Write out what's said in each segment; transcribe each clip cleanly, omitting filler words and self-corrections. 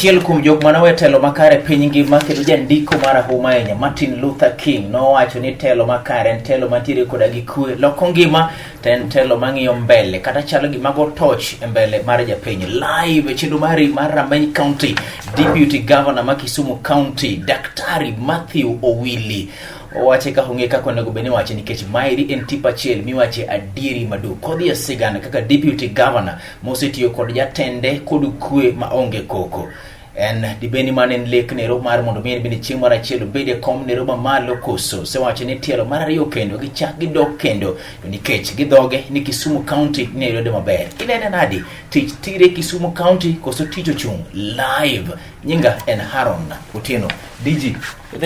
Achiel kuom jok manowe telo makare piny ngima kendo jandiko marahuma ahinya Martin Luther King nowacho ni telo makare en telo mantiere koda gi kwe loko ngima to en telo mang'iyo mbele kata chalo gimago toch e mbele mar japiny. Live e chenro mari mar Rameny County, Deputy Governor ma Kisumu County Daktari Matthew Owili owache ka honge ka konego bene wache nikech mairi en tipo achiel miwache adieri madu kodhi e sigana kaka Deputy Governor mosetiyo kod jatende kod kwe maonge koko. En dibeni manen lek nero mar mondo mien bini chieng' mara chielo bede kom nero mamalo koso se wache ni tielo mara riyo kendo gichak gidok kendo nikech gidhoge ni Kisumu County ni yode maber. Inene nadi tich tire Kisumu County koso tich ochung live. Nyinga en Haron Otieno DG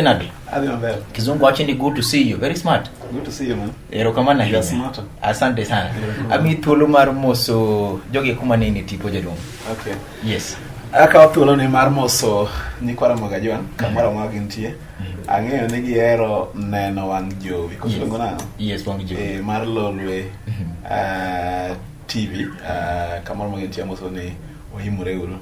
nadi Adi maber. Kizungu wache ni good to see you, very smart. Good to see you, man. Erokamana hiyo. Smart. Asante sana. Ami thuolo mar moso jogi kuma nini tipo jaduong. Okay. Yes. Aka thuolo ni mar moso nyikwara Magajwan kamoro ma gintie. Ang'eyo ni gihero neno wang' jowi. Koso nano? Yes, wang' jowi. Mar Lolwe TV kamoro ma gintie moso ni ohimore uru.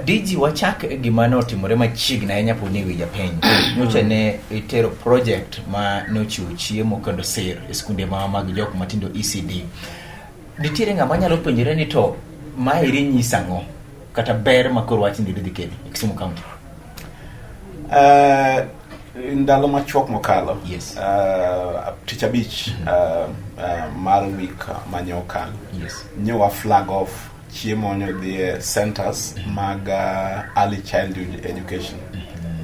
DG wachak gima ne otimore machiegni ahinya poni wi japiny. Nyocha ne itero project ma nochiwo chiemo kendo sir e skunde mag jok matindo ECD. Nitiere ng'ama nyalo penjore ni to mairi nyisang'o kata ber makoro wach ni dhi kelo e Kisumu County? Ndalo machuok mokalo. Yes. Teacher Beach mar week manyokalo. Yes. Nyowa flag off chiemo nyodhi centers mag early childhood education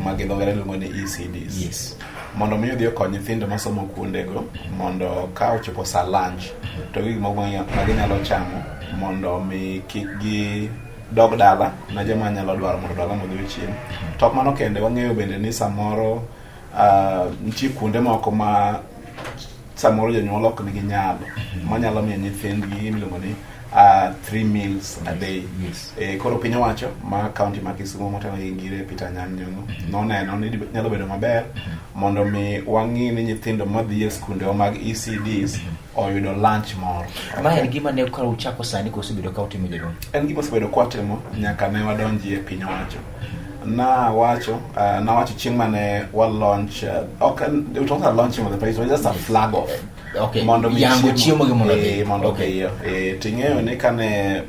mag idhogere luongo ni ECDs. Yes. Mondo miyo odhi okony nyithindo masomo kuondego mondo ka ochopo sa lunch to gik maginyalo chamo mondo mi kik gi dog dala na joma nyalo dwaro mondo dala modhi chiemo. Tok mano kende wang'eyo bende ni samoro nitie kuonde moko ma samoro jonyuol ok nigi nyalo manyalo miyo nyithindgi miluongo ni 3 meals a day. Yes. Koro piny owacho ma county ma Kisumu motelo gi ngire Peter Nyang'o noneno ni nyalo bedo maber mondo mi wang'i ni nyithindo madhi e skunde mag ECDs oyudo lunch moro. Ma en gima ne ukaro uchako sani koso bedo ka utimo jadong. En gima osebedo kwatimo nyaka ne wadonji e piny owacho. Nawacho chieng' mane wa launch it was a launching of the place, it was just a flag off. Okay. Mondo yango chiemo gi mondo mondo okay. Ting'eyo ni kane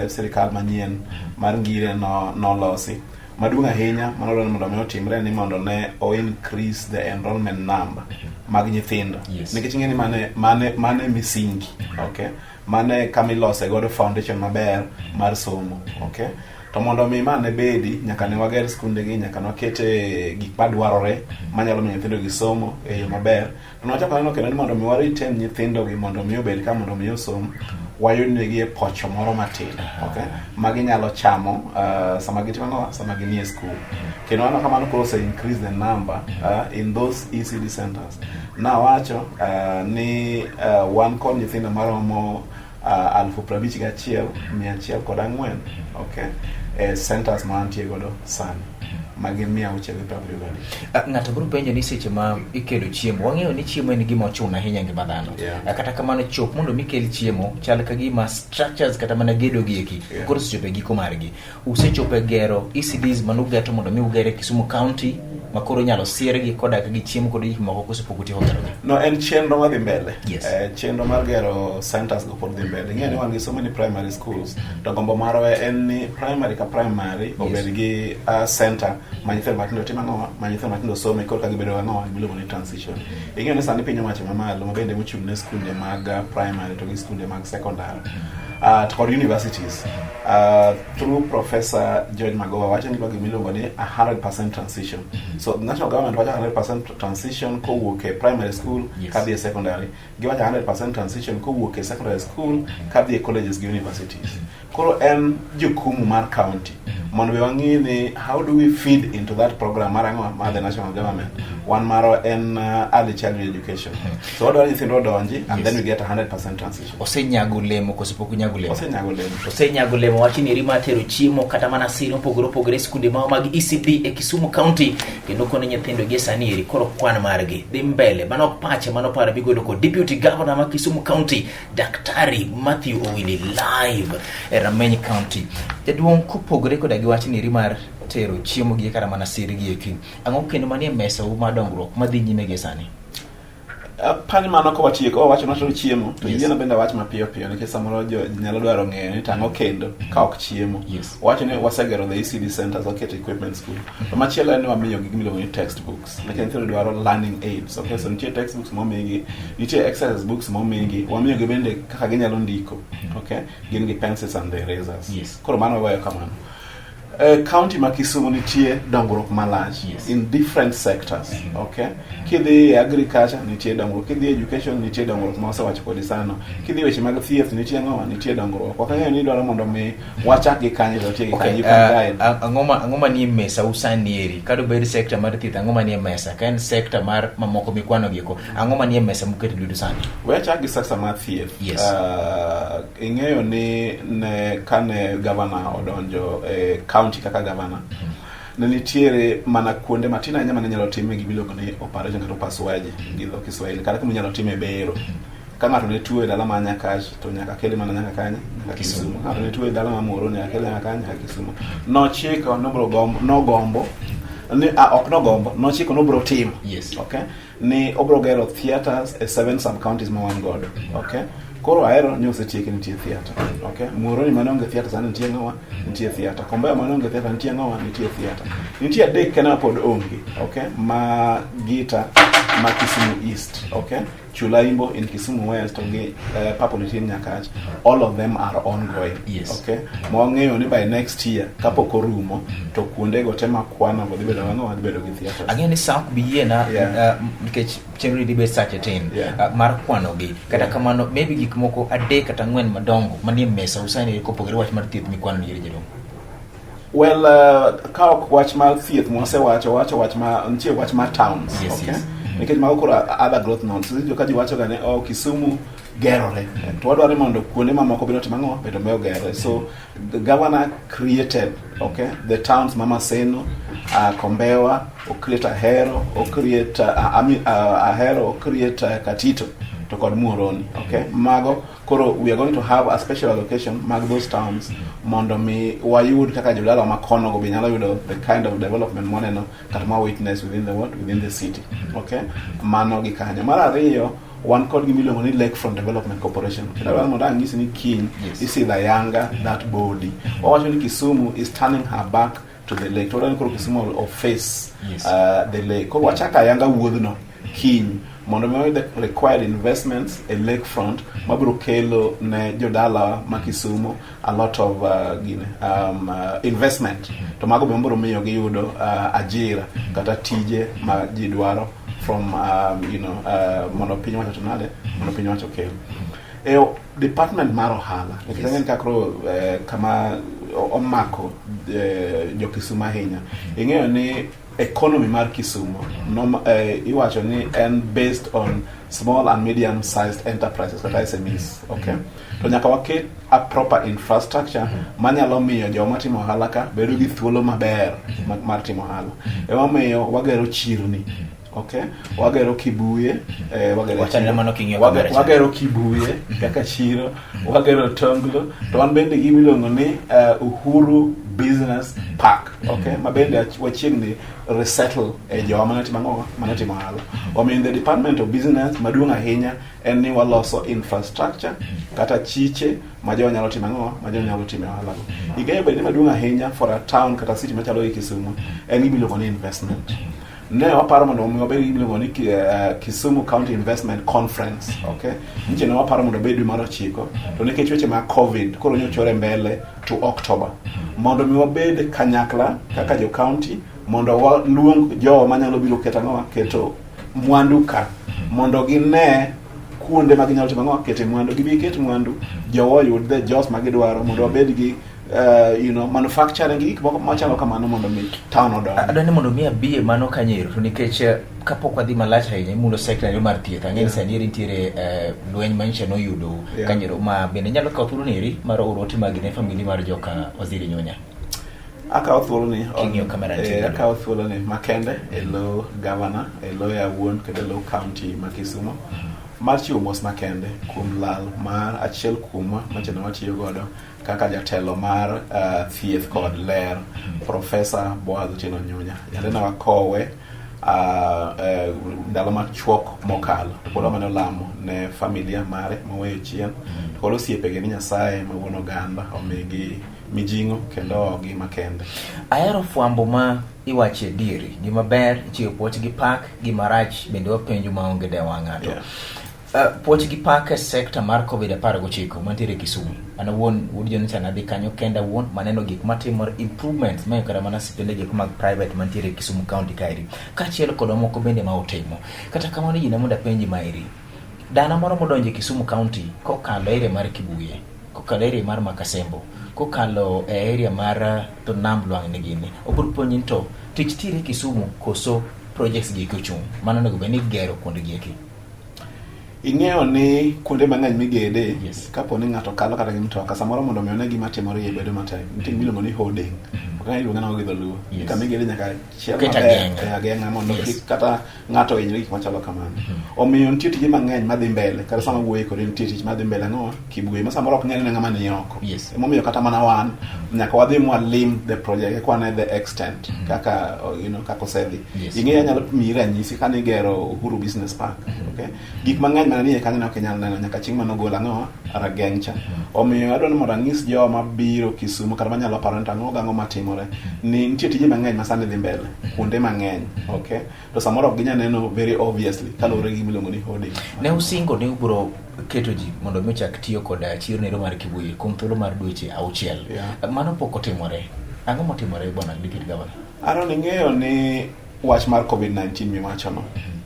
sirikal manyien mar ngire no losi maduong' ahinya manodwaro mondo mi otimre ni mondo ne increase the enrollment number mag nyithindo. Yes. Nikech ing'e ni mane misingi, okay? Mane kamilose godo foundation maber mar somo, okay? To mondo mi mane bedi nyaka ne wager skunde gi, nyaka wakete gik madwarore manyalo miyo nyithindo gi somo e yo maber. To nochako neno kendo ni mondo mi retain nyithindo gi mondo mi obed ka mondo mi osom wayudnegi e pocho moro matin, okay? Magi nyalo chamo sama gitimo sama ginie school. Kendo ano kamano koro se increase the number in those ECD centers. Na wacho ni wan kon nyithindo maromo 51,104, okay? Centers mantie godo sani magin 670. Ng'ato biro penjo ni seche ma ikelo chiemo, wang'eyo ni chiemo en gima ochuno ahinya e ngima dhano. Kata kamano chop mondo mikel chiemo chal ka gima structures kata mana gedo gi eki koro sechope giko margi. Usechope gero ECDs manugeto mondo mi ugere Kisumu County makoro nyalo siergi koda ka gi chiemo kod gik moko kosepogo tiho gero. No, en chenro madhi mbele. Yes. Chenro mar gero centers go pod dhi mbele. Ng'e ni wan gi so many primary schools. To gombo marwa en ni primary ka primary obed gi center ma nyithindo matindo timo ang'o, ma nyithindo matindo some koro ka gibedo ang'o miluongo ni transition. Ing'e ni sani piny owacho mamalo mabende mochung' ne skunde mag primary to gi skunde mag secondary to kod universities through Professor George Magoha wacho ni bagi miluongo ni 100% transition. So national government wacho 100% transition kowuok e primary school kadhi e secondary, giwacho 100% transition kowuok e secondary school kadhi e colleges gi universities. Koro en jukumu mar county mondo wang'i ni how do we feed into that program mar ang'o mar the national government. One maro en early childhood education. So what do you think odonji and then we get 100% transition. Osenyago lemo kosepoku osenyago lemo wachni rima tero chiemo kata mana siro pogore skunde mag ECD e Kisumu County kendo kono nyithindo gi sani eri koro kwan margi dhi mbele manok pache manopara bigodo ko Deputy Governor ma Kisumu County Daktari Matthew Owini live e Rameny County. Jaduong' kopogore koda gi wachni rimar tero chiemo gi kata mana siro gi eki ang'o kendo manie mesa ma dongruok madhi nyime gi sani? Pani mano ko watieko wacho na to chiemo to yiena bende wach mapiyo nikech samoro nyalo dwaro ng'eyo ni tang'o kendo ka ok chiemo. Wacho ni wasegero the ECD centers okay equipment school to machielo en wamiyo gi gimiluongo ni textbooks nikech nyithindo dwaro learning aids. Okay, so nitie textbooks momigi, nitie exercise books momigi, wamiyo gi bende kaka ginyalo ndiko. Okay, gin gi pencils and erasers. Koro mano wayo kamano. County ma Kisumu nitie dongruok malach in different sectors. Okay, kidhi agriculture nitie dongruok, kidhi education nitie dongruok ma osewacho kodi sano, kidhi weche mag thieth nitie ng'owa nitie dongruok. Wakang'eyo ni dwaro mondo mi wachak gi kanyo to tie gi kanyo ang'oma ni mesa usani eri kado bed sector mar thieth ang'oma ni mesa ka en sector mar mamoko mikwano giko ang'oma ni mesa muketo dudu sani wachak gi sector mar thieth. Ing'eyo ni ne kane governor odonjo county kaka governor ne nitiere mana kuonde matin ahinya mane nyalo time gi bilogo ni operation kata upasuaji gi dho Kiswahili kata kuma nyalo time bero. Ka ng'ato ne tuo e dala ma Nyakach to nyaka kele mana nyaka kanya Kisumu. Ng'ato ne tuo e dala ma Muhoroni nyaka kele nyaka kanya Kisumu. Nochiko nochiko nobro team. Okay, ni obro gero theaters e 7 sub counties ma wan godo. Okay, koro aero ni osetieki nitie theater. Okay, Muhoroni mane onge theater sani nitie ng'awa nitie theater, Kombeya mane onge theater nitie ng'awa nitie theater, nitie adek kena pod onge. Okay, ma Gita ma Kisumu East. Okay, Chulaimbo in Kisumu West onge Papua in Nyakach. All of them are ongoing. Okay, mwang'eyo ni by next year kapok orumo to kuonde go tema kwana go dhibedo ng'awa dhibedo gi theater. Again ni sak biye na nikech chenri dibe such a thing mar kwano gi kata kamano maybe gik moko adek kata ng'wen madongo manie mesa usani kopogore wach mar thieth mikwano ni jero. Well, ka ok wach mar thieth mwasewacho wach ma nitie wach mar towns. Okay, nikech mago koro other growth nodes jo ka ji wacho ga ne Kisumu gerore to wadwaro mondo kuonde mamoko bedo timang'o bedo meyo gerore. So the governor created the towns Mama Seno, Kombewa, o create Ahero, o create Ahero, o create Katito to kod Muhoroni. Okay, mago koro we are going to have a special allocation mag those towns mondo mi wayud kaka jodala makono go binyalo yudo the kind of development moneno kata ma witness within the city. Okay, mano gi kanyo. Mar ariyo one kod gimiluongo ni Lakefront Development Corporation. Kila mondo ang'isi ni kiny isidha yanga that body. Wawacho ni Kisumu is turning her back to the lake. Todani koro Kisumu of face the lake. Koro wachaka yanga wuodhno kiny mondo mi the required investments a lakefront mabro kelo ne jodala ma Kisumu a lot of investment to mago bembro miyo gi yudo ajira kata tije ma ji dwaro from mondo piny wacho tonade mondo piny wacho kelo department mar ohala nikech kakro kama omako jo Kisumu ahinya. Ing'eyo ni economy mar Kisumu iwacho ni and based on small and medium sized enterprises kata SMEs. Okay, to nyaka waket a proper infrastructure manyalo miyo joma timo ohala ka bedo gi thuolo maber mar timo ohala. Emomiyo wagero chirni. Okay, wagero Kibuye, wagero Kibuye kaka chiro, wagero Tonglo, to wan bende gimiluongo ni Uhuru Business Park. Okay, mabende wachiegni resettle joma manatimo ohala. Omiyo the Department of Business maduong' ahinya en ni waloso infrastructure kata chiche ma jo nyalo timo ohala. Igeno bende maduong' ahinya for a town kata city machalo Kisumu en gimiluongo ni investment. Ne waparo mondo obed gimiluongo ni Kisumu County Investment Conference. Okay, nje ne waparo mondo obed dwe mar 9 to nikech weche ma COVID koro nyochore mbele to October mondo mi wabed kanyakla kaka jo county mondo waluong jo manyalo biro keto mwandu ka mondo gine kuonde ma ginyalo timo kete mwandu gibi ket mwandu jo yud the jobs ma gidwaro mondo wabed gi manufacturing gik moko machalo kamano mondo mi town odong. Adwani mondo mi abie mano kanyero to nikech kapok wadhi malach ahinya imulo sector mar thieth ang'e sani nitiere lweny manyicha noyudo kanyero ma bende nyalo kawo thuolo neri mar oro ote mag ne famili mar joka Waziri Nyonya. Akawo thuolo ni akawo thuolo ni makende e lo governor e lo ya wuon kendo lo county ma Kisumu mar chiwo mos makende kuom lal mar achiel kuomwa machano watiyo godo kaka jatelo mar thieth kod ler Professor Boaz Otieno Nyonya. Yalena wakowe ndalo machuok mokalo polo mane olamo ne familia mare moweyo chien kolo siepege ni Nyasaye mawuono ganda omigi mijingo kendo gi makende. Ahero fwambo ma iwache dieri gima ber chiwo puoch gi pak gima rach bende wapenjo maonge dewa ng'ato. Puoch gi pak e sekta mar COVID-19 mantiere Kisumu. Ana wuon Jonathan nadhi kanyo kenda wuon maneno gik matimore improvements mayo kada mana sipende gik mag private mantiere Kisumu County kairi. Kachiel kod moko bende ma otimo. Kata kamano jina monda penji mairi. Dana moro modonje Kisumu County kokalo area mar Kibuye, kokalo area mar Makasembo, kokalo area mar Tonamblwang ne gini. Obur ponyin to tich tire Kisumu koso projects gi kochung. Mano nego beni gero kuonde gieki. Ing'eyo ni kuonde mang'eny migede kapo ni ng'ato kalo kata gi mtoka samoro mondo mione gima timore e bedo matek. Nitie miluongo ni holding. Okanga iluongo na gi dholuo. Kama igede nyaka chiel maber ageng'a mondo kata ng'ato hinyre gik machalo kamano. Omiyo nitie tije mang'eny madhi mbele kata sama wuoyi kod nitie tich madhi mbele ng'o Kibuye ma samoro ok nyal ne ng'ama ni oko. Emomiyo kata mana wan nyaka wadhi mwalim the project kwane the extent kaka kaka osedhi. Ing'eyo nyalo miyi ranyisi kane igero Uhuru Business Park. Okay? Gik mang'eny mananie kanyo ok nyal neno nyaka chieng' manogola ng'o Ragengcha. Omiyo adwaro mondo ang'is joma biro Kisumu kata manyalo paro ni ang'o gang'o matimore ni nitie tije mang'eny masani dhi mbele kuonde mang'eny. Okay? To samoro ok ginya neno very obviously kalore gi miluongo ni holding. Ne usingo ne ubro keto ji mondo mi chak tiyo kod chiro nero mar Kibuye kuom thuolo mar dweche 6. Mano pok otimore. Ang'o motimore bwana Deputy Governor? Aro ng'eyo ni wach mar COVID-19 miwachono.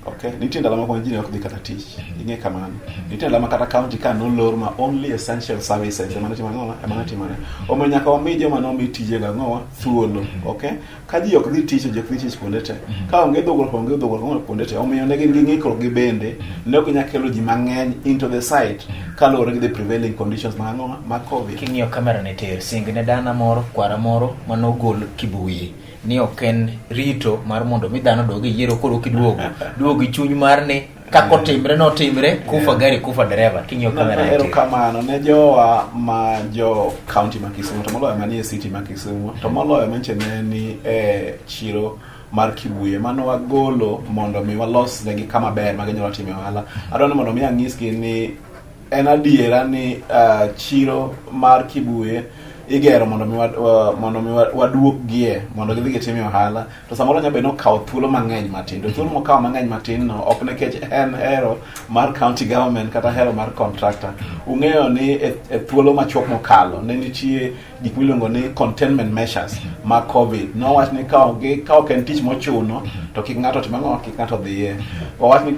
Okay, nitie ndalo moko ji ne ok dhi kata tich. Ing'e kamano. Nitie ndalo kata county ka nolor ma only essential services ema timore. Omiyo nyaka wami joma nomi tije ga ng'owa thuolo. Okay? Ka ji ok dhi tich kuonde te. Ka onge dhogruok kuonde te. Omiyo ne gin gi ng'ikruok gi bende ne ok nyalo kelo ji mang'eny into the site kalore gi the prevailing conditions ma COVID. King'iyo kamera ne ter singne dana moro kwara moro manogol Kibuye. Ni oken rito mar mondo mi dhano dogi yiero koro kiduogo chuny mar ni kako timre no timre kufa gari kufa dereva. King'iyo kamera ero kamano ne jowa ma jo county ma Kisumu to moloyo manie city ma Kisumu to moloyo menchene ni chiro mar Kibuye mano wagolo mondo mi walos negi kama ber ma ginyalo timo ohala. Adwaro mondo mi ang'isgi ni en adiera ni chiro mar Kibuye igero mondo mi waduok gie mondo gidhi gitime ohala to samoro nya beno kawo thuolo mang'eny matin to thuolo mokawo mang'eny matin no ok nekech en hero mar county government kata hero mar contractor. Ung'eyo ni e thuolo machuok mokalo ne nitie gik miluongo ni containment measures ma COVID no wach ni kawo ken tich mochuno to kik ng'ato timang'o kik ng'ato dhiye wach ni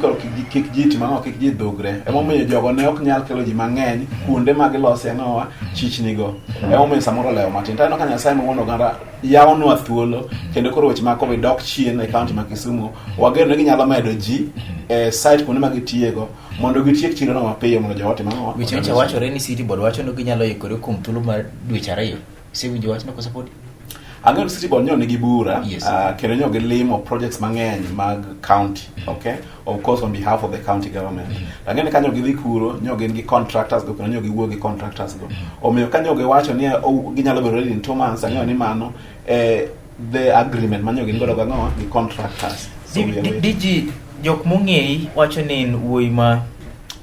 kik ji timang'o kik ji dhugre emomiyo jogo ne ok nyal kelo ji mang'eny kuonde ma gilose ng'owa chichnigo emomiyo samoro leo matin tano ka Nyasaye mawuono ganda yawonwa thuolo kendo koro weche ma COVID dok chien e county ma Kisumu wagero ne ginyalo medo ji e site kuonde ma gitiego mondo gitiek chiro no mapiyo mondo jowote mang'o wicho wachore ni City Board wacho no ginyalo ikore kuom thuolo mar dweche 2 sewinjo wach no ko support ang'eyo City Board nyo nigi bura kendo nyo gilimo projects mang'eny mag county. Okay, of course on behalf of the county government. Lakini kanyo gidhi kuro nyo gin gi contractors go kendo nyo giwuo gi contractors go omiyo kanyo giwacho ni ginyalo bedo ready in 2 months ang'eyo ni mano the agreement manyo gin godo gang'o gi contractors. Diji jok mong'eyi wacho ni wuoyi ma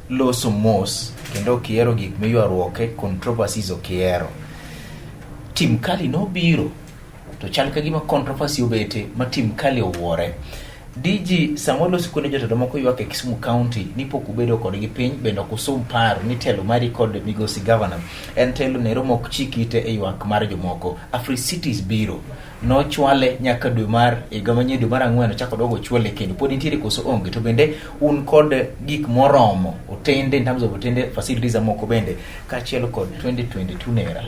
loso mos kendo kiero gik miywaruoke controversies okiero Tim Kali no biro to chal ka gima controversy obete ma Tim Kali owuore. DG samolo sikone jotelo moko ywak e Kisumu County ni pok ubedo kod gi piny bendo kusum paro ni telo mari kod migosi governor en telo ne romo chikite e ywak mar jomoko Afri Cities biro no chwale nyaka dwe mar gamanye dwe mar 4 chako dogo chwale kendo pod nitiere koso onge to bende un kod gik moromo otende in terms of otende facilities moko bende ka chielo kod 2022 nera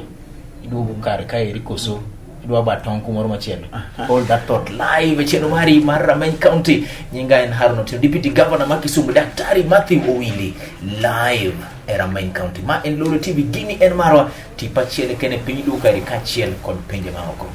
iduogo kar kaeri koso idwa batong kumoro machielo. Hold that thought. Live cheno mari mar Rameny County. Nyinga en Haron Otieno, Deputy Governor ma Kisumu, Daktari Matthew Owili, live e Rameny County. Ma en Lolo TV, gini en marwa tipa chiele kene piny duka eri kachiel kod pinje maoko.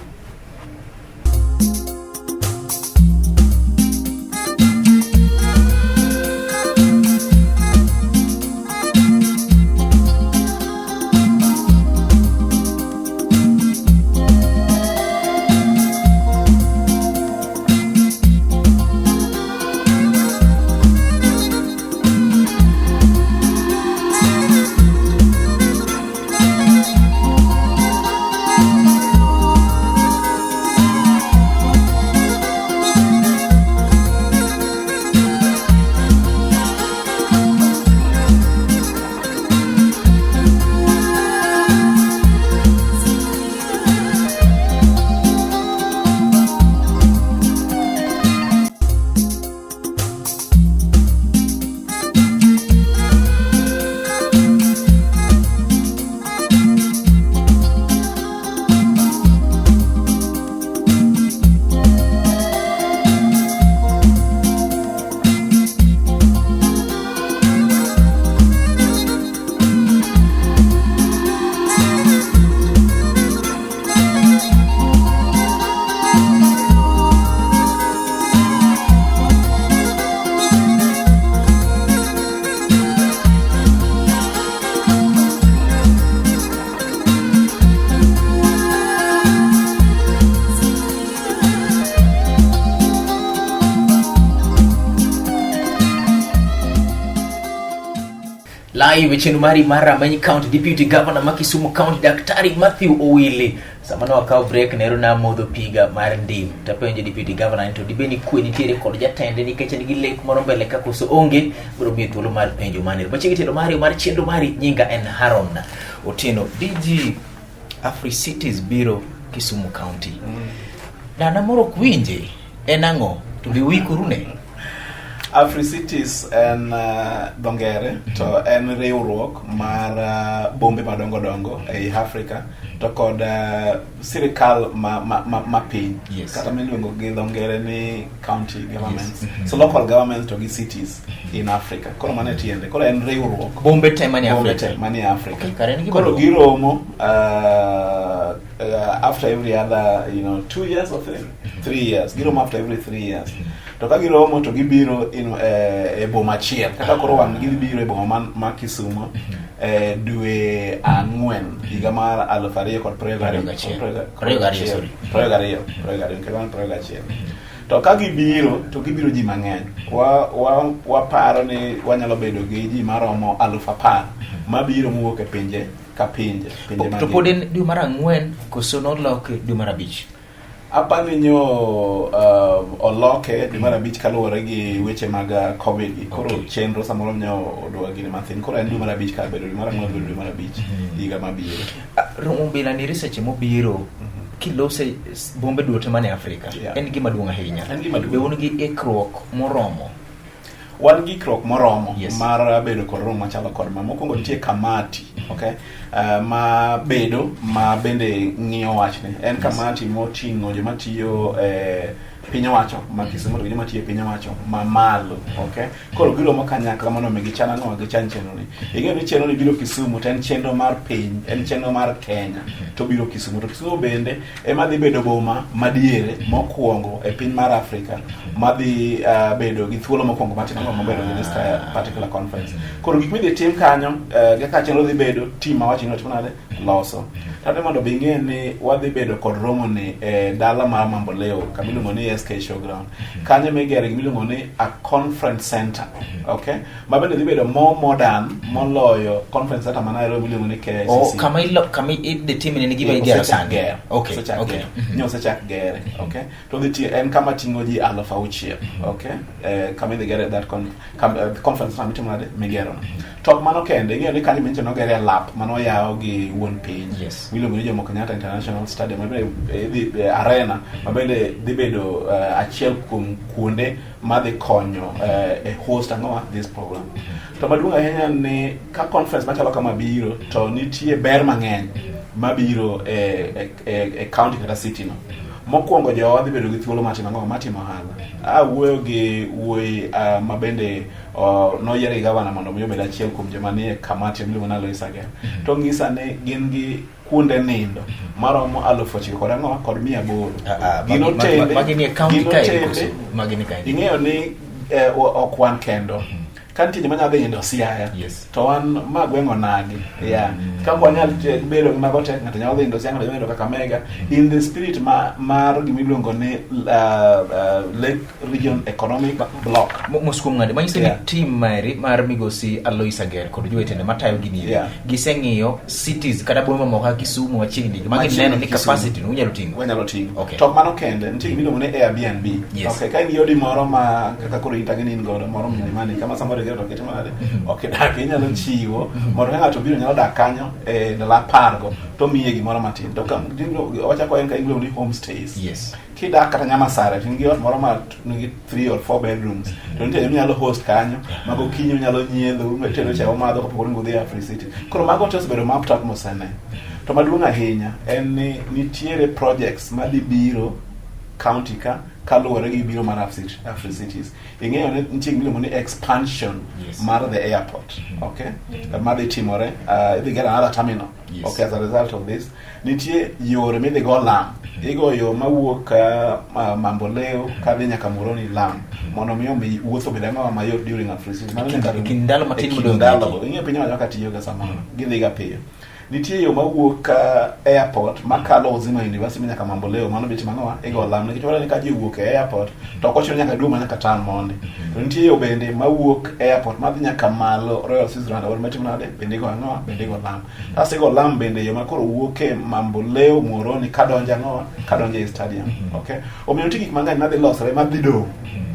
Live chenu mari mar Rameny County, Deputy Governor ma Kisumu County, Daktari Matthew Owili. Samano wakao break nero na modho piga mar ndim. Tapenje Deputy Governor to dibeni kwe nitiere kod jatende nikech nigi lek moro mbele ka koso onge biro miyo thuolo mar penjo manero. Bachigi tendo mari mar chendo mari nyinga en Haron Otieno. DG Africities Biro Kisumu County. Dana moro kwinje en ang'o to biwikurune? Africities en dongere to en riwruok mar bombe madongo dongo ei Africa to kod sirikal ma piny. Yes. Kata miluongo gi dongere ni county governments. Yes. So local governments to gi cities in Africa. Koro mane tiende. Koro en riwruok. Bombe te mani Africa. Bombe te mani Africa. Okay, karen Koro giromo after every other 2 years or 3 years. Giromo after every 3 years. To ka giromo to gibiro e boma achiel. Kaka koro wan gibiro e boma ma Kisumu dwe ang'wen higa mar 2022. To ka gibiro to gibiro ji mang'eny. Waparo ni wanyalo bedo gi ji maromo 10,000 mabiro mowuok e pinje ka pinje to pod en dwe mar ang'wen koso nolok dwe mar 5? Apani nyo oloke dwe mar 5 kaluwore gi weche mag COVID. Koro chenro samoro nyo odwa gini mathin. Koro en dwe mar 5 ka bedo dwe mar 4 dwe mar 5 higa mabiro. Rombila ni research mobiro kilose bombe duto mane Afrika. Yeah. En gima duong' ahinya. En gima duong'. Be un gi ikruok moromo? Wan gi ikruok moromo. Yes. Mar bedo kod romo machalo kod ma mokwongo nitie kamati, okay? Ma bedo ma bende ng'iyo wachne. En kamati moting'o joma tiyo piny owacho ma Kisumu to joma tiyo piny owacho ma malo, okay? Koro giromo kanyakla mondo mi gichana no gichan chenro ni. Ing'eyo ni chenro ni biro Kisumu to en chenro mar piny, en chenro mar Kenya to biro Kisumu. To Kisumu bende ema dhi bedo boma madiere mokwongo e piny mar Afrika madhi bedo gi thuolo mokwongo matimo mabedo gi this particular conference. Koro gik midhi tim kanyo kaka chenro dhi bedo team ma wachino timo nade loso. Tade mondo bing'e ni wadhi bedo kod romo ni dala mar Mamboleo kamiluongo ni SK Showground. Kanyo migere gimiluongo ni a conference center, okay? Ma bende dhi bedo more modern moloyo conference center ma Nairobi miluongo ni KICC. Oh, kama the team ni gima igero sani. Okay, okay. Nyo sechak gere, okay? To dhi en kama tingo ji 6,000, okay? Kama dhi gere that conference center mitimo nade migero. Tok mano kende ing'eyo ni kanyo mencho nogere lap mano yawo gi wuon piny. Yes. Miluongo ni Jomo Kenyatta International Stadium arena mabende dhi bedo achiel kuom kuonde madhi konyo e host ang'owa this program. To maduong' ahinya ni ka conference machalo kama biro to nitie ber mang'eny mabiro e county kata city no. Mokwongo jowa dhi bedo gi thuolo matimo ohala. Awuoyo gi wuoyi mabende noyiere gi gavana mondo mi obed achiel kuom joma nie kamati miluongo ni Alois Ager. To ng'isa ni gin gi kuonde nindo maromo 9,400 kod 800. Gino tende ing'eyo ni ok wan kendo. Kanti joma nyadhi nindo Siaya. To wan magweng'o nagi. Ka wanyal bedo gi mago tek ng'ato nyalo dhi nindo Siaya, ng'ato nyalo nindo Kakamega in the spirit mar gimiluongo ni Lake Region Economic Block. Moskuom ng'ade manyiso ni team mar migosi Alois Ager kod jowetene matayo gini giseng'iyo cities kata bombe mamoko kaka Kisumu machiegni magi neno ni capacity no unyalo ting'o. To mano kende nitie gimiluongo ni Airbnb. Okay, ka in yodi moro ma kaka koro itagini godo moro mini kama samoro to kete manade dak inyalo chiwo mondo ng'ato biro nyalo dak kanyo dala pargo to miye gimoro matin. To wachako en ka iluongo ni homestays. Kidak kata Nyamasare tin gi ot moro ma nigi 3 or 4 bedrooms to nitie nyalo host kanyo mago kinyo nyalo nyiedho metero chawo madho kapok ngudhi Free City. Koro mago to bedo mapped out mosene. To maduong' ahinya en ni nitiere projects madhi biro county kaluwore gi biro mar Free Cities. Ing'eyo ni nitie gimiluongo ni expansion mar the airport. Okay, madhi timore idhi get another terminal. Okay, as a result of this nitie yore midhi go Lam. Igo yo mawuok Mamboleo kadhi nyaka Muhoroni Lam mondo mi wuotho bed mayot during a Free City. Kindalo matin modong'. Ing'eyo piny wacho ka tiyo ga samoro gidhi ga piyo. Nitie yo mawuok airport makalo Uzima University nyaka Mamboleo mano bit manoa igo Lam nikech wala ni ka ji wuok e airport to kocho nyaka duma nyaka tan monde. To nitie yo bende mawuok airport madhi nyaka malo Royal Swiss Roundabout matim nade bende igo ang'oa bende igo Lam. Ase igo Lam bende yo makoro wuok e Mamboleo Muhoroni kadonja e stadium. Okay, omiyo nitie gik mang'eny madhi losre madhi do.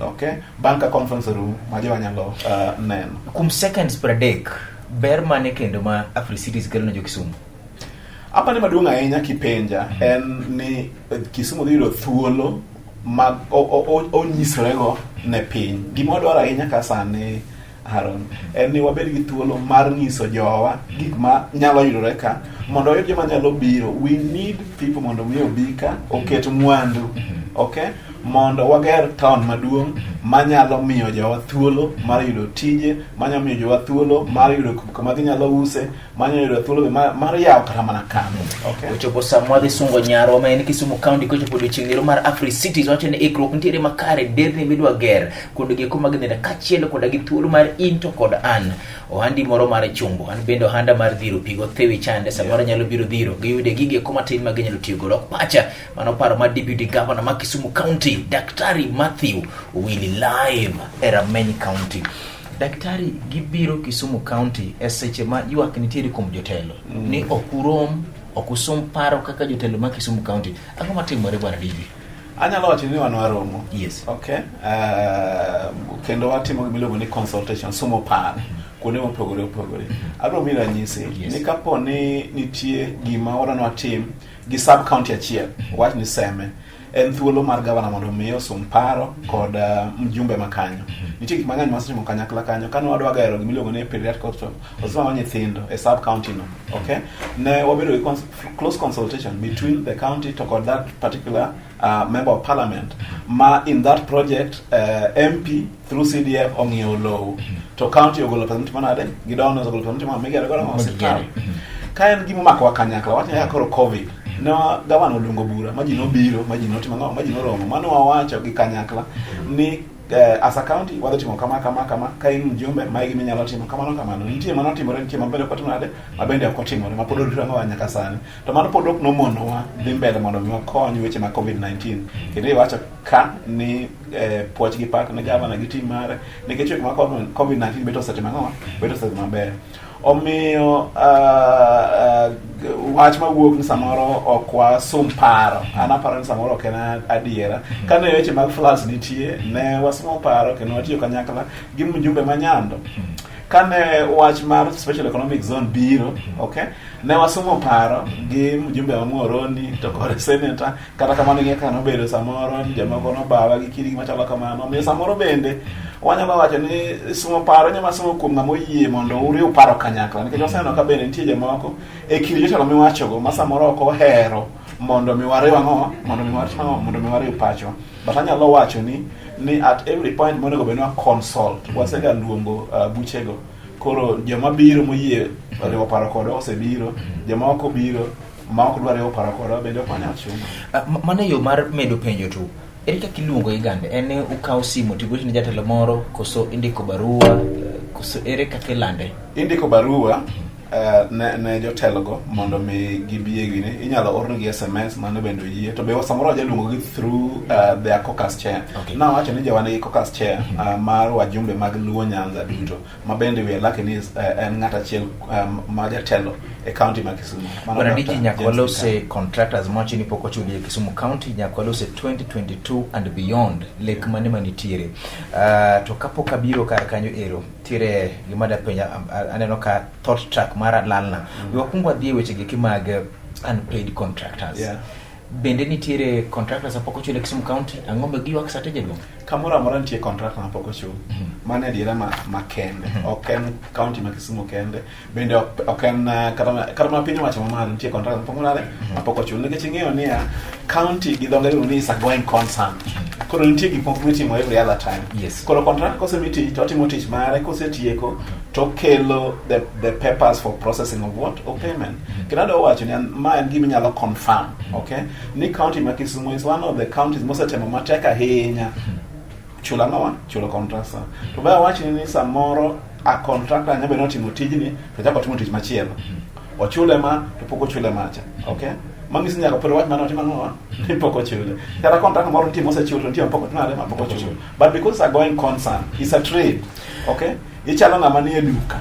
Okay, banka conference room ma jo nyalo neno kum seconds per day. Ber mane kendo ma Free Cities kelo ne jo Kisumu? Apa ne maduong' ahinya kipenja en ni Kisumu dhi yudo thuolo mag onyisorego ne piny. Gima dwaro ahinya ka sani Aaron en ni wabed gi thuolo mar nyiso jowa gik ma nyalo yudore ka mondo oyud joma nyalo biro. We need people mondo mi obi ka oket mwandu. Okay, mondo wager town maduong' manyalo miyo jowa thuolo mar yudo tije, manyalo miyo jowa thuolo mar yudo kuma ginyalo use, manyalo yudo thuolo mar yawo kata mana kambi. Okay, ochopo samwa dhi sungo nyaro ma en Kisumu County kochopo odiochieng' mar Free Cities wacho ni ikruok nitiere makare derni midwa ger kuonde gi kuma ginene kachiel koda gi thuolo mar into kod an ohandi moro mar chumbo an bende ohanda mar dhiro pigo thewi chande samoro nyalo biro dhiro giyude gige kuma tin ma ginyalo tiyo godo pacha mano paro ma Deputy Governor ma Kisumu County Daktari Matthew Willy live e Rameny County. Daktari gibiro Kisumu County seche ma ywak nitiere kuom jotelo ni okurom okusum paro kaka jotelo ma Kisumu County ang'o matimore bwana Didi? Anyalo wacho ni wan waromo. Okay. Kendo watimo gimiluongo ni consultation, sumo paro kuonde mopogore opogore. Adwa mi ranyisi ni kapo ni nitie gima wadwa tim gi sub county achiel wach ni Seme en thuolo mar gavana mondo miyo sum paro kod mjumbe makanyo. Nitie gik mang'eny masimo kanyakla kanyo kano wadwa gero gimiluongo ni pediatric hospital osama nyithindo e sub county no. Okay, ne wabedo gi close consultation between the county to kod that particular member of parliament ma in that project MP through CDF ong'iewo lowo to county ogolo pesa manade gidono ogolo pesa ma megere godo ma hospital. Ka en gima mako kanyakla wacho ya koro covid no gavana oluongo bura ma ji nobiro ma ji notimo ng'o ma ji noromo mano wawacho gi kanyakla ni as a county wadhi timo kama ka in mjumbe ma igi minyalo timo kamano nitie mano timore nitie mabende ok otimore mabende ok otimore ma pod odiro ng'o nyaka sani to mano pod ok nomonowa dhi mbele mondo mi wakony weche ma COVID-19 kendo iwacho ka ni puoch gi pak ne gavana gi tim mare nikech weche ma COVID-19 beto setimo ng'o beto setimo maber. Omiyo wach mawuok ni samoro okwa sum paro an aparo ni samoro ok en adiera kane weche mag floods nitie ne wasumo paro kendo watiyo kanyakla gi mjumbe manyando kane wach mar special economic zone biro, okay, ne wasomo paro gi mjumbe wa Muhoroni to kod senator, kata kamano ng'e ka nobedo samoro jomoko nobawa gi kidi machalo kamano. Omiyo samoro bende wanyalo wacho ni somo paro nyama somo kuom ng'ama oyie mondo uriw paro kanyakla, nikech waseneno ka bende nitie jomoko e kind jotelo miwachogo ma samoro ok ohero mondo mi wariw ang'o, mondo mi wariw pacho. But anyalo wacho ni at every point monego bed wa consult, wasega luongo buchego. Koro joma biro moyie riwo paro kodwa osebiro, joma ok obiro ma ok dwar riwo paro kodwa bende ok wanyal chuno. Mano yo mar medo penjo tu. Ere kaka iluongo Igande? En ukawo simu tigochi ni jatelo moro, koso indiko barua, koso ere kaka ilande? Indiko barua ne jotelogo mondo mi gibie gini. Inyalo ornegi SMS mano bende yie. To be samoro wajaluongo gi through their caucus chair. Okay. Na wacho ni jawane gi caucus chair mar wajumbe mag Luo Nyanza duto. Ma bende we lucky ni en ng'at achiel ma jatelo e county ma Kisumu. Bwana Ndiki nyakwalose contractors mochi ni poko chuli e Kisumu County nyakwalose 2022 and beyond lek mane manitiere. To kapo kabiro kar kanyo ero tire gimada penya aneno ka thought track mara lalna. Wakungo adhi weche giki mag unpaid contractors. Yeah. Bende nitiere contractors apoko chuli e Kisumu County ang'ombe giwak sate jedwong. Kamora mora nitie contract na poko chuli. Mane adiera ma kende. Ok en county ma Kisumu kende. Bende ok en kata ma piny wacho mamalo nitie contract na poko nade ma poko chuli. Nikech ing'eyo ni county gi dho ngere ni is a going concern. Koro nitie gik moko mitimo every other time. Yes. Koro contract kosemiti to timo tich mare kosetieko to kelo the papers for processing of what? Of payment. Kinado wacho ni ma en gima nyalo confirm, okay? Ni county ma Kisumu is one of the counties mosetemo matek ahinya chulo contractor. To ba wacho ni samoro a contractor nyabe notimo tijni to chako timo tich machielo. Ochule ma to poko chule macha, okay? Mangisi nyaka pero wach mano timo ng'owa ni poko chule. Kata contract moro timo sechulo ntie poko tunare ma poko chule. But because are going concern, it's a trade, okay? Ichalo na mani eduka.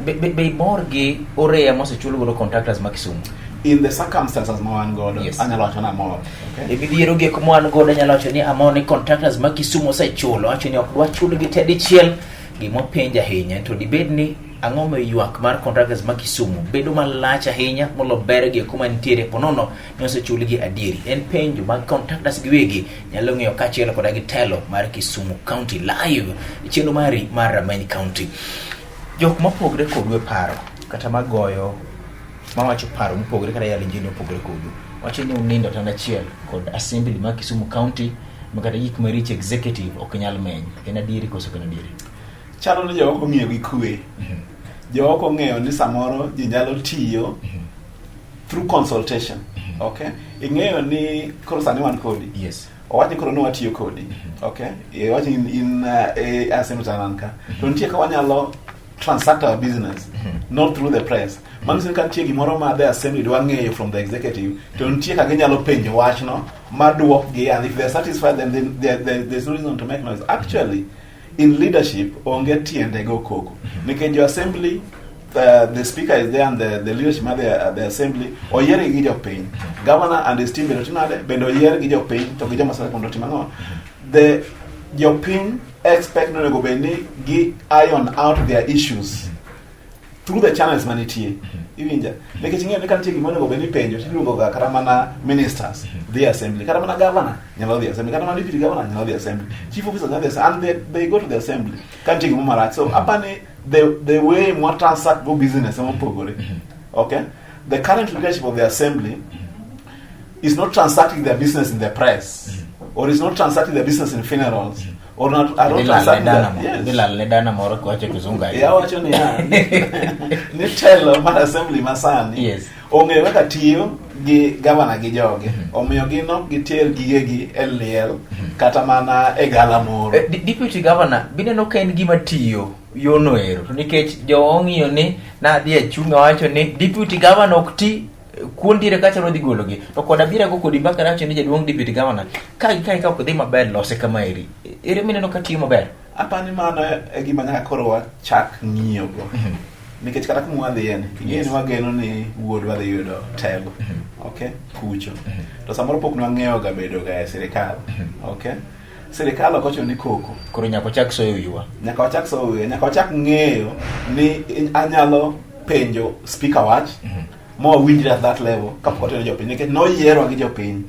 Be morgi oreya mosechulo godo contractors ma Kisumu. In the circumstances ma wan godo, yes. Anyalo wacho na mor, okay? E bidhiero gi kuma wan godo anyalo wacho ni amon ni contractors ma Kisumu osechulo, wacho ni ok dwa chulo gi tedichiel, gimo penja ahinya to dibed ni ang'ome ywak mar contractors ma Kisumu bedo malach ahinya molo ber gi kuma nitiere ponono ni osechul gi adieri. En penjo mag contractors giwegi nyalo ng'eyo kachiel koda gi telo mar Kisumu County live chenro mari mar Rameny County. Jok mopogre kodwe paro kata magoyo mawacho paro mopogre kata yalo injini mopogre kodu wacho ni unindo tanda chiel kod assembly ma Kisumu County makata gik maricho executive ok nyal meny. En adieri koso kana adieri? Chalo ni jok ong'eyo gi kwe. Jok ong'eyo ni samoro ji nyalo tiyo through consultation, okay? Ing'eyo ni koro sani wan kodi. Yes. Owachi koro no watiyo kodi, okay? Owachi in assembly tananka. To nitie ka wanyalo transact our business, not through the press. Mangisi kan tie gimoro ma the assembly dwa ng'eyo from the executive, to nitie ka ginyalo penjo wachno ma duok gi, and if they're satisfied then there's no reason to make noise. Actually, in leadership, onge tiende go koko. Nikech your assembly, the speaker is there and the leadership of the assembly, oyere gi jopiny. Governor and his team bendo oyere gi jopiny, to gi joma sala kondo timang'o. The jopiny expect no go beni gi iron out their issues through the channels manitie. Iwinja. Nikech ing'eyo ni kan tie gimoro go beni penjo, tiluongo ga kata mana ministers, the assembly, kata mana governor, nyalo the assembly, kata mana deputy governor, nyalo the assembly. Chief officer nyalo the assembly, and they go to the assembly. Kan tie gimoro marach. So apani the way more transact go business pogore. Okay? The current leadership of the assembly is not transacting their business in the press, or is not transacting their business in funerals. Or not, I don't understand that. Yes. Ledana moro kwache kuzunga. Yeah, wacho ni ni telo mar assembly masani. Yes. Ongeyo kaka tiyo gi governor gi joge. Omiyo gino giter gigegi liel kata mana e gala moro. Deputy governor bineno ka en gima tiyo yono ero. To nikech jo ong'iyo ni na dhi achunga wacho ni deputy governor ok ti kuondire kacha rodhi gologi. To koda bira go kodi mbaka racho ni jaduong deputy governor. Kai ka ok dhi maber lose kama eri. Ere mineno ka tiyo maber. Apani mano e gima nyaka koro wachak ng'iyo go. Nikech kata kuma wadhi en, ing'eyo ni wageno ni wuodwa dhi yudo telo, okay, kucho. To samoro pok nwang'eyo ga bedo ga e sirikal, okay. sirikal ok ochuno ni koko. Koro nyaka ochak soyo ywa. Nyaka ochak soyo ywa, nyaka ochak ng'eyo ni anyalo penjo speaker wach mo winjre at that level kapok otero jopiny nikech noyiero gi jopiny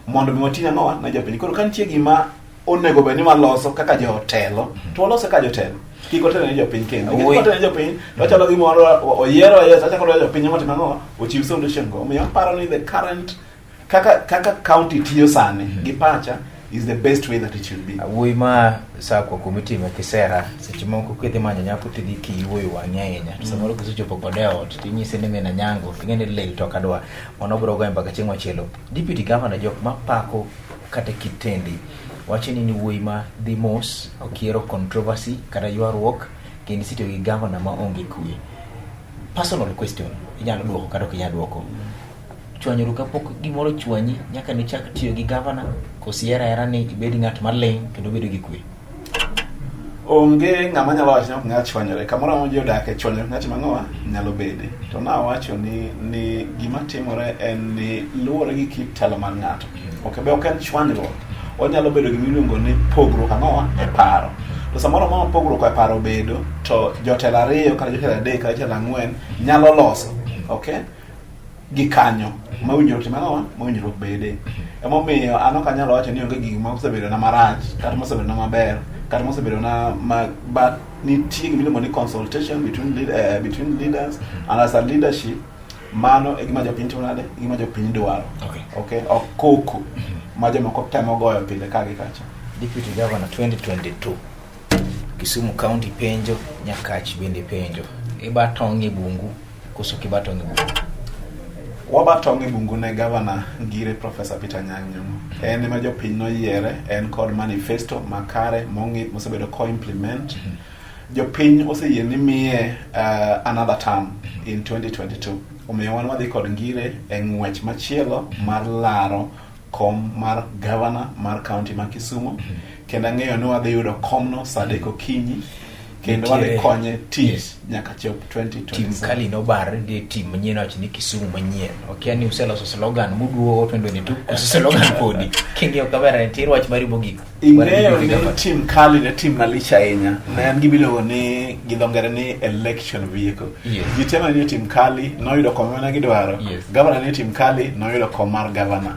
mondo mi wating' ang'owa na jopiny. Koro ka nitie gima onego bed ni waloso kaka jotelo to walose ka jotelo, kik otelo ne jopiny kendo nikech kotelo ne jopiny to chalo gimoro oyiero yes achako lo jopiny mo timo ang'owa ochiw solution go. Omiyo aparo ni the current kaka county tiyo sani gi pacha is the best way that it should be. Wuoyi ma sako committee ma Kisera seche moko kidhi manyo nyako tidhi kiwuoyo wang'i ahinya to samoro kisechopo kode ot tinyise ni mena nyango ting'eni lel to kadwa mono bro go mbaka chieng' machielo. Deputy Governor jok mapako kata kitendi wacho ni wuoyi ma dhi mos okiero controversy kata ywaruok kendo sitiyo gi governor ma onge kwe. Personal question inyalo duoko kata ok inyalo duoko. Chwanyuru kapok gimoro chwanyi nyaka ni chak tiyo gi governor kosiera era ni ibed ng'at maling kendo bedo gi kwe. Onge ng'ama nyalo wacho ni ok ng'at chwanyore kamoro amora ji odak e chwanyore ng'at mang'owa nyalo bede. To nawacho ni gima timore en ni luwore gi kit telo mar ng'ato. Be ok en chwanyruok, onyalo bedo gima iluongo ni pogruok ang'owa e paro. To samoro ma pogruok e paro bedo to jotelo ariyo kata jotelo adek kata jotelo ang'wen nyalo loso gi kanyo mawinjruok timang'owa mawinjruok bede. Emomiyo an ok anyalo wacho ni onge gik ma osebedo na marach kata mosebedo na maber kata mosebedo na but nitie gima iluongo ni consultation between leaders and as a leadership mano e gima jopiny timo nade gima jopiny dwaro. Okay ok koko ma jomoko temo goyo pile ka gi kacha. Deputy Governor 2022 Kisumu County penjo, Nyakach bende penjo. Iba tongi bungu koso kiba tongi bungu. Wabatongi bungu ne Governor Ngire Professor Peter Anyang' Nyong'o. En ma jopiny noyiere, en kod manifesto makare mong'ith mosebedo co-implement. Jopiny oseyie ni miye another term in 2022. Omiyo wan wadhi kod Ngire e ng'wech machielo mar laro kom mar Governor mar county ma Kisumu. Kendo ang'eyo ni wadhi yudo komno saa 3 okinyi. Kendo wadhi konye tich nyaka chop 2027. Tim kali no bar ndi tim manyien wacho ni Kisumu manyien. Okia ni useloso slogan muduo 2022 koso slogan podi. Kingi okabera ni tiro wach mari mogik. Ing'eyo ni tim kali ne tim malicha ahinya. Ne en gimiluongo ni gidhongere ni election vehicle. Jitema ni tim kali noyudo kom na gidwaro. Governor ni tim kali noyudo kom mar governor.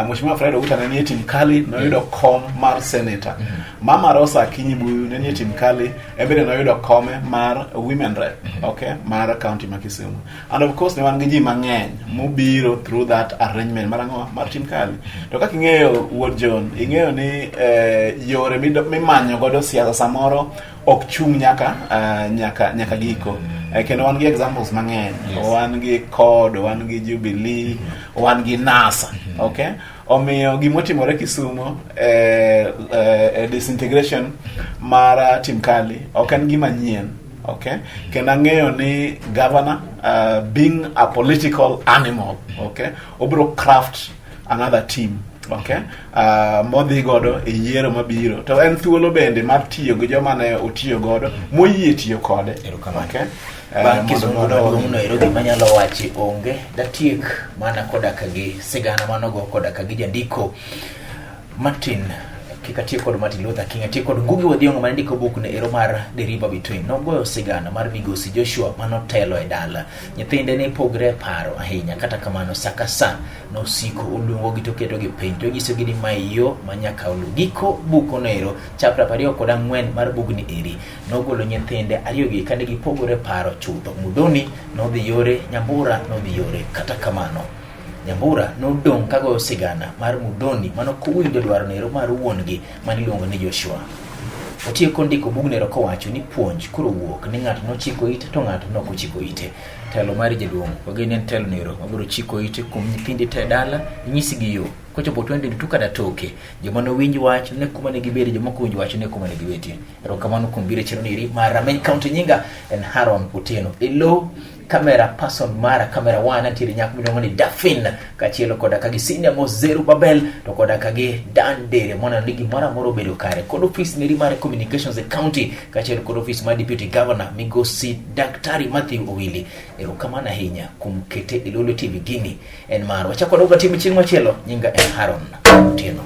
Mheshimiwa Fred Outa ne ni tim kali noyudo kom mar senator. Mama Rosa Akinyi-Buyu ne ni tim kali ebede noyudo kome mar women rep, okay, mar county ma Kisumu. And of course ne wan gi ji mang'eny mobiro through that arrangement mar tim kali. To kaka ing'eyo Wuod John, ing'eyo ni yore mimanyo godo siasa samoro ok chung nyaka giko. Kendo wan gi examples mang'eny. Wan gi CORD, wan gi Jubilee, wan gi NASA, okay? Omiyo gimotimore Kisumu disintegration mar tim kali ok en gima nyien, okay? Kendo ang'eyo ni governor being a political animal, okay, obro craft another team, okay, modhi godo e yiero mabiro. To en thuolo bende mar tiyo gi joma ne otiyo godo moyie tiyo kode, okay? Kisumu no ero gima nyalo wachi onge datiek mana kodaka gi sigana manogo kodaka gi jandiko Martin kikatiyo kod Martin Luther King atiyo kod Ngugi wa Thiong'o manindiko buk ne ero mar The River Between. Nogoyo sigana mar migosi Joshua manotelo e dala. Nyithinde ne pogre paro ahinya kata kamano sakasa no siko oluongo gi to keto gi piny to giso gi ni mayo manyaka olugiko buko nero chapter 24 mar bugni eri nogolo nyithinde ariyo gi kane gipogore paro chutho. Mudhoni nodhi yore, Nyambura nodhi yore. Kata kamano Nyambura nodong' kagoyo sigana mar Mudhoni manokowinjo dwaro nero mar wuongi maniluongo ni Joshua. Otieko ndiko bugnero kowacho ni puonj koro wuok ni ng'ato nochiko ite to ng'ato nokochiko ite. Telo mar jaduong' ogeni en telo nero mabiro chiko ite kuom nyithindi te dala nyisi gi yo kochopo 22 kada toke joma no winj wach ne kuma ne gibedi joma ko winj wach ne kuma ne gibeti. Erokamano kuom biro chero neri mar Rameny County. Nyinga en Haron Otieno. Elo camera person mara camera 1 antiri nyak miluongo ni Dafin kachielo koda kagi Senior Mozeru Babel to koda kagi Dan Dere mona ligi mara moro bedo kare kod office neri mare communications e county kachielo kod office mar deputy governor migosi Daktari Matthew Owili. Erokamano ahinya kum kete Ilolo TV gini en maro. Wachako doga timu chieng' machielo. Nyinga en Haron Otieno.